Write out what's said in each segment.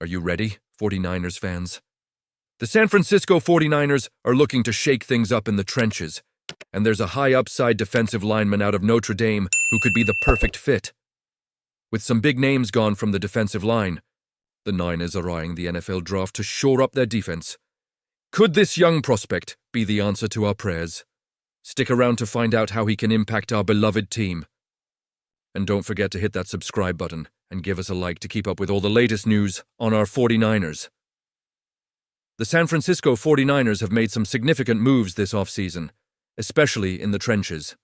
Are you ready, 49ers fans? The San Francisco 49ers are looking to shake things up in the trenches, and there's a high-upside defensive lineman out of Notre Dame who could be the perfect fit. With some big names gone from the defensive line, the Niners are eyeing the NFL draft to shore up their defense. Could this young prospect be the answer to our prayers? Stick around to find out how he can impact our beloved team. And don't forget to hit that subscribe button and give us a like to keep up with all the latest news on our 49ers. The San Francisco 49ers have made some significant moves this offseason, especially in the trenches.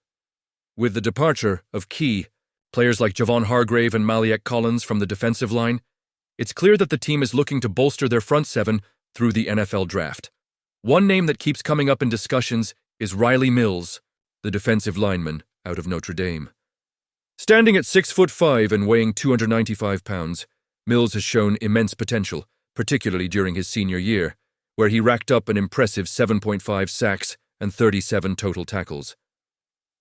With the departure of key players like Javon Hargrave and Maliek Collins from the defensive line, it's clear that the team is looking to bolster their front seven through the NFL draft. One name that keeps coming up in discussions is Riley Mills, the defensive lineman out of Notre Dame. Standing at 6'5" and weighing 295 pounds, Mills has shown immense potential, particularly during his senior year, where he racked up an impressive 7.5 sacks and 37 total tackles.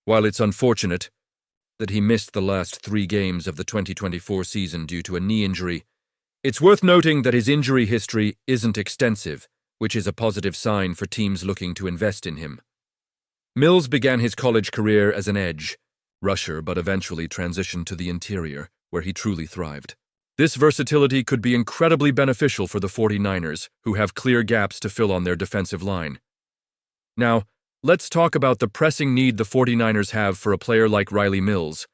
While it's unfortunate that he missed the last 3 games of the 2024 season due to a knee injury, it's worth noting that his injury history isn't extensive, which is a positive sign for teams looking to invest in him. Mills began his college career as an edge rusher but eventually transitioned to the interior, where he truly thrived. This versatility could be incredibly beneficial for the 49ers, who have clear gaps to fill on their defensive line. Now, let's talk about the pressing need the 49ers have for a player like Riley Mills.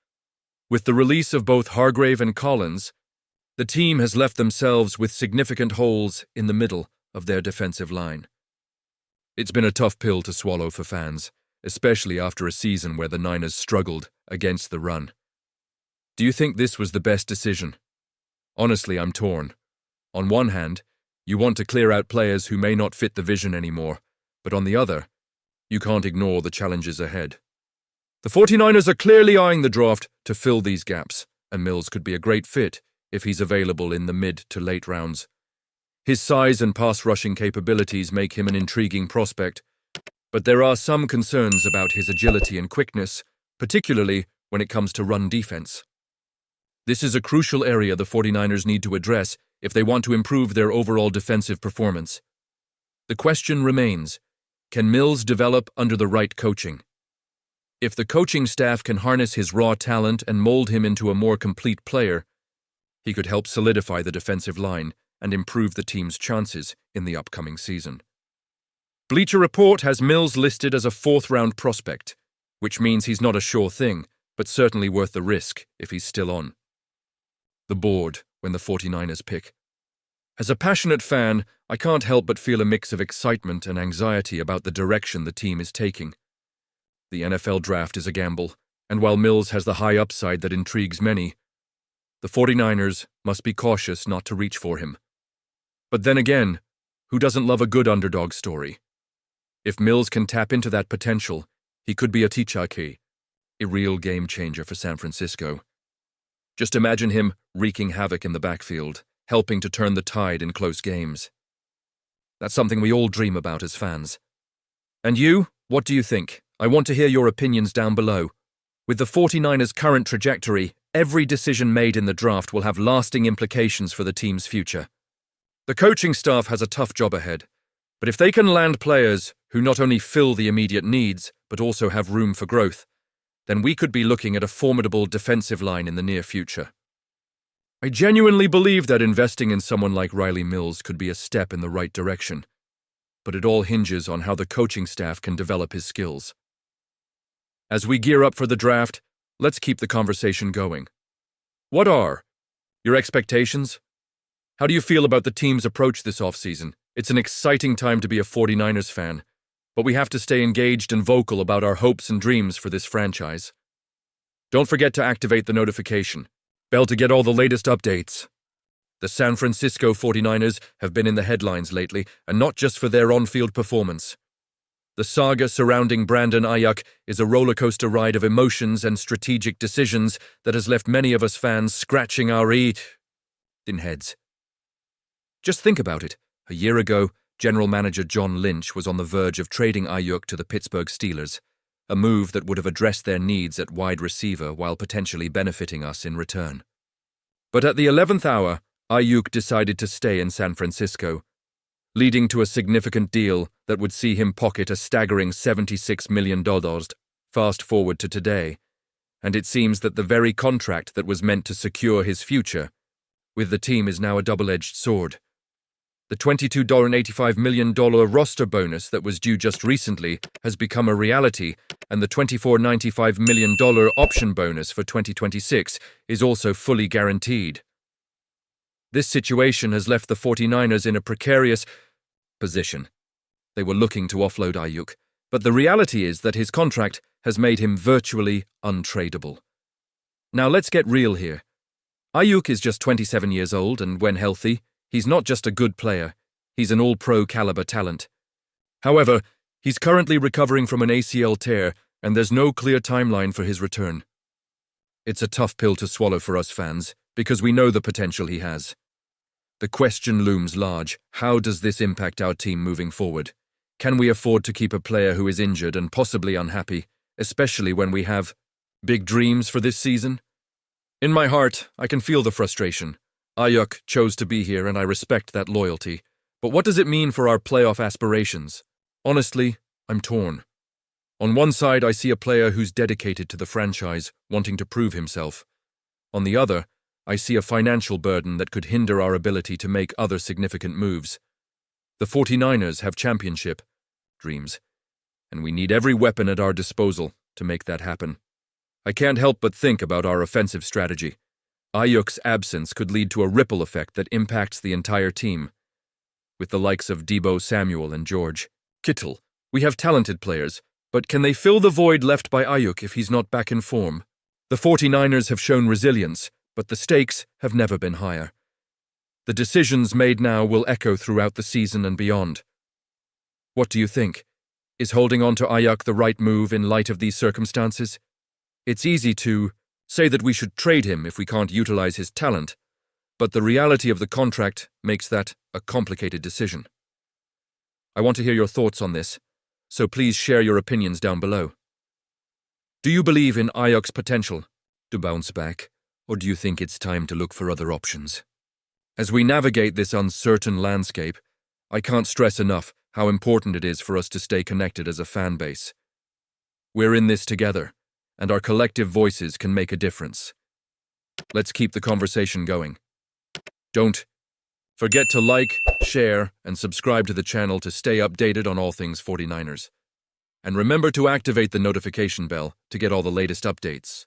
With the release of both Hargrave and Collins, the team has left themselves with significant holes in the middle of their defensive line. It's been a tough pill to swallow for fans, especially after a season where the Niners struggled against the run. Do you think this was the best decision? Honestly, I'm torn. On one hand, you want to clear out players who may not fit the vision anymore, but on the other, you can't ignore the challenges ahead. The 49ers are clearly eyeing the draft to fill these gaps, and Mills could be a great fit if he's available in the mid to late rounds. His size and pass-rushing capabilities make him an intriguing prospect, but there are some concerns about his agility and quickness, particularly when it comes to run defense. This is a crucial area the 49ers need to address if they want to improve their overall defensive performance. The question remains, can Mills develop under the right coaching? If the coaching staff can harness his raw talent and mold him into a more complete player, he could help solidify the defensive line and improve the team's chances in the upcoming season. Bleacher Report has Mills listed as a 4th-round prospect, which means he's not a sure thing, but certainly worth the risk if he's still on the board when the 49ers pick. As a passionate fan, I can't help but feel a mix of excitement and anxiety about the direction the team is taking. The NFL draft is a gamble, and while Mills has the high upside that intrigues many, the 49ers must be cautious not to reach for him. But then again, who doesn't love a good underdog story? If Mills can tap into that potential, he could be a real game-changer for San Francisco. Just imagine him wreaking havoc in the backfield, helping to turn the tide in close games. That's something we all dream about as fans. And you, what do you think? I want to hear your opinions down below. With the 49ers' current trajectory, every decision made in the draft will have lasting implications for the team's future. The coaching staff has a tough job ahead, but if they can land players who not only fill the immediate needs, but also have room for growth, then we could be looking at a formidable defensive line in the near future. I genuinely believe that investing in someone like Riley Mills could be a step in the right direction, but it all hinges on how the coaching staff can develop his skills. As we gear up for the draft, let's keep the conversation going. What are your expectations? How do you feel about the team's approach this offseason? It's an exciting time to be a 49ers fan, but we have to stay engaged and vocal about our hopes and dreams for this franchise. Don't forget to activate the notification bell to get all the latest updates. The San Francisco 49ers have been in the headlines lately, and not just for their on-field performance. The saga surrounding Brandon Ayuk is a rollercoaster ride of emotions and strategic decisions that has left many of us fans scratching our heads. Just think about it. A year ago, General Manager John Lynch was on the verge of trading Ayuk to the Pittsburgh Steelers, a move that would have addressed their needs at wide receiver while potentially benefiting us in return. But at the 11th hour, Ayuk decided to stay in San Francisco, leading to a significant deal that would see him pocket a staggering $76 million. Fast forward to today, and it seems that the very contract that was meant to secure his future with the team is now a double-edged sword. The $22.85 million roster bonus that was due just recently has become a reality, and the $24.95 million option bonus for 2026 is also fully guaranteed. This situation has left the 49ers in a precarious position. They were looking to offload Ayuk, but the reality is that his contract has made him virtually untradeable. Now let's get real here. Ayuk is just 27 years old, and when healthy, he's not just a good player, he's an all-pro caliber talent. However, he's currently recovering from an ACL tear, and there's no clear timeline for his return. It's a tough pill to swallow for us fans, because we know the potential he has. The question looms large: how does this impact our team moving forward? Can we afford to keep a player who is injured and possibly unhappy, especially when we have big dreams for this season? In my heart, I can feel the frustration. Ayuk chose to be here, and I respect that loyalty. But what does it mean for our playoff aspirations? Honestly, I'm torn. On one side, I see a player who's dedicated to the franchise, wanting to prove himself. On the other, I see a financial burden that could hinder our ability to make other significant moves. The 49ers have championship dreams, and we need every weapon at our disposal to make that happen. I can't help but think about our offensive strategy. Ayuk's absence could lead to a ripple effect that impacts the entire team. With the likes of Deebo Samuel and George Kittle, we have talented players, but can they fill the void left by Ayuk if he's not back in form? The 49ers have shown resilience, but the stakes have never been higher. The decisions made now will echo throughout the season and beyond. What do you think? Is holding on to Ayuk the right move in light of these circumstances? It's easy to say that we should trade him if we can't utilize his talent, but the reality of the contract makes that a complicated decision. I want to hear your thoughts on this, so please share your opinions down below. Do you believe in Ayuk's potential to bounce back, or do you think it's time to look for other options? As we navigate this uncertain landscape, I can't stress enough how important it is for us to stay connected as a fan base. We're in this together, and our collective voices can make a difference. Let's keep the conversation going. Don't forget to like, share, and subscribe to the channel to stay updated on all things 49ers. And remember to activate the notification bell to get all the latest updates.